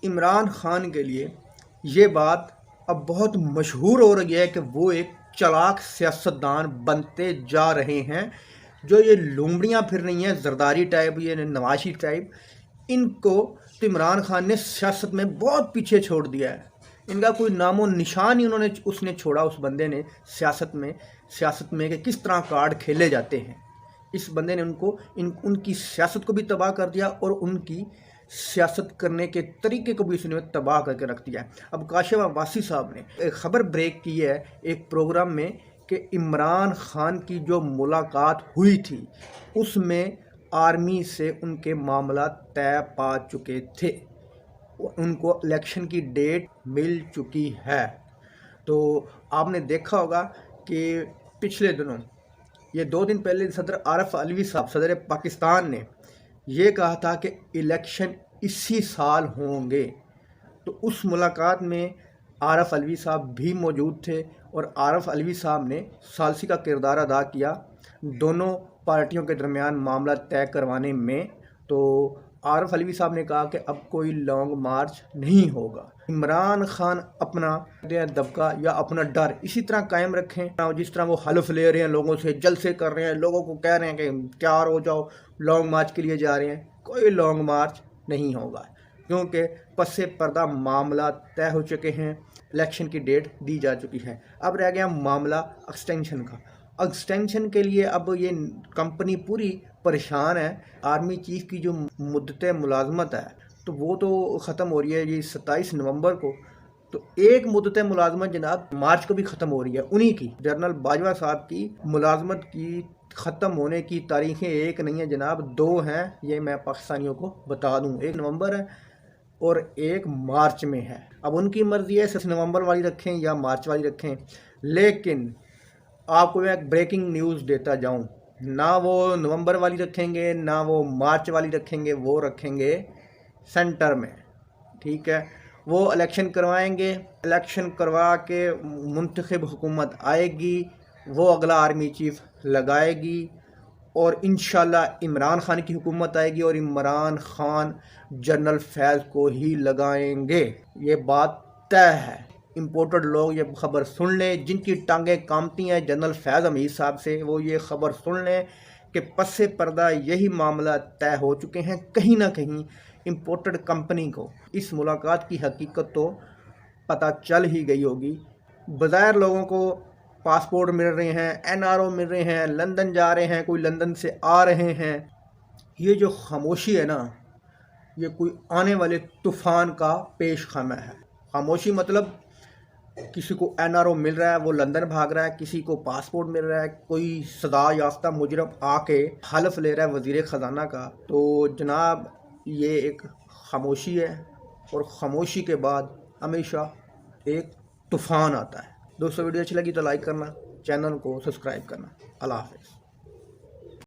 عمران خان کے لیے یہ بات اب بہت مشہور ہو رہی ہے کہ وہ ایک چلاک سیاستدان بنتے جا رہے ہیں۔ جو یہ لومڑیاں پھر رہی ہیں زرداری ٹائپ، یہ نوازی ٹائپ، ان کو تو عمران خان نے سیاست میں بہت پیچھے چھوڑ دیا ہے۔ ان کا کوئی نام و نشان ہی اس نے چھوڑا، اس بندے نے سیاست میں کہ کس طرح کارڈ کھیلے جاتے ہیں۔ اس بندے نے ان کی سیاست کو بھی تباہ کر دیا اور ان کی سیاست کرنے کے طریقے کو بھی اس نے تباہ کر کے رکھ دیا ہے۔ اب کاشف عباسی صاحب نے ایک خبر بریک کی ہے ایک پروگرام میں کہ عمران خان کی جو ملاقات ہوئی تھی اس میں آرمی سے ان کے معاملات طے پا چکے تھے، ان کو الیکشن کی ڈیٹ مل چکی ہے۔ تو آپ نے دیکھا ہوگا کہ پچھلے دنوں یہ 2 دن پہلے صدر عارف علوی صاحب صدر پاکستان نے یہ کہا تھا کہ الیکشن اسی سال ہوں گے۔ تو اس ملاقات میں عارف علوی صاحب بھی موجود تھے اور عارف علوی صاحب نے ثالثی کا کردار ادا کیا دونوں پارٹیوں کے درمیان معاملہ طے کروانے میں۔ تو عارف علوی صاحب نے کہا کہ اب کوئی لانگ مارچ نہیں ہوگا۔ عمران خان اپنا دبکا یا اپنا ڈر اسی طرح قائم رکھیں جس طرح وہ حلف لے رہے ہیں، لوگوں سے جلسے کر رہے ہیں، لوگوں کو کہہ رہے ہیں کہ تیار ہو جاؤ، لانگ مارچ کے لیے جا رہے ہیں۔ کوئی لانگ مارچ نہیں ہوگا کیونکہ پس پردہ معاملات طے ہو چکے ہیں، الیکشن کی ڈیٹ دی جا چکی ہے۔ اب رہ گیا معاملہ ایکسٹینشن کا۔ ایکسٹینشن کے لیے اب یہ کمپنی پوری پریشان ہے۔ آرمی چیف کی جو مدت ملازمت ہے تو وہ تو ختم ہو رہی ہے یہ 27 نومبر کو، تو ایک مدت ملازمت جناب مارچ کو بھی ختم ہو رہی ہے انہی کی۔ جنرل باجوہ صاحب کی ملازمت کی ختم ہونے کی تاریخیں ایک نہیں ہیں جناب، 2 ہیں، یہ میں پاکستانیوں کو بتا دوں، 1 نومبر ہے اور 1 مارچ میں ہے۔ اب ان کی مرضی ہے 7 نومبر والی رکھیں یا مارچ والی رکھیں، لیکن آپ کو میں ایک بریکنگ نیوز دیتا جاؤں، نہ وہ نومبر والی رکھیں گے نہ وہ مارچ والی رکھیں گے، وہ رکھیں گے سینٹر میں، ٹھیک ہے؟ وہ الیکشن کروائیں گے، الیکشن کروا کے منتخب حکومت آئے گی، وہ اگلا آرمی چیف لگائے گی اور انشاءاللہ عمران خان کی حکومت آئے گی اور عمران خان جنرل فیض کو ہی لگائیں گے۔ یہ بات طے ہے۔ امپورٹڈ لوگ یہ خبر سن لیں، جن کی ٹانگیں کامتی ہیں جنرل فیض حمید صاحب سے، وہ یہ خبر سن لیں کہ پس پردہ یہی معاملہ طے ہو چکے ہیں۔ کہیں نہ کہیں امپورٹڈ کمپنی کو اس ملاقات کی حقیقت تو پتہ چل ہی گئی ہوگی۔ بظاہر لوگوں کو پاسپورٹ مل رہے ہیں، NRO مل رہے ہیں، لندن جا رہے ہیں، کوئی لندن سے آ رہے ہیں۔ یہ جو خاموشی ہے نا، یہ کوئی آنے والے طوفان کا پیش خیمہ ہے۔ خاموشی مطلب کسی کو NRO مل رہا ہے وہ لندن بھاگ رہا ہے، کسی کو پاسپورٹ مل رہا ہے، کوئی سزا یافتہ مجرم آ کے حلف لے رہا ہے وزیر خزانہ کا، تو جناب یہ ایک خاموشی ہے اور خاموشی کے بعد ہمیشہ ایک طوفان آتا ہے۔ دوستو ویڈیو اچھی لگی تو لائک کرنا، چینل کو سبسکرائب کرنا۔ اللہ حافظ۔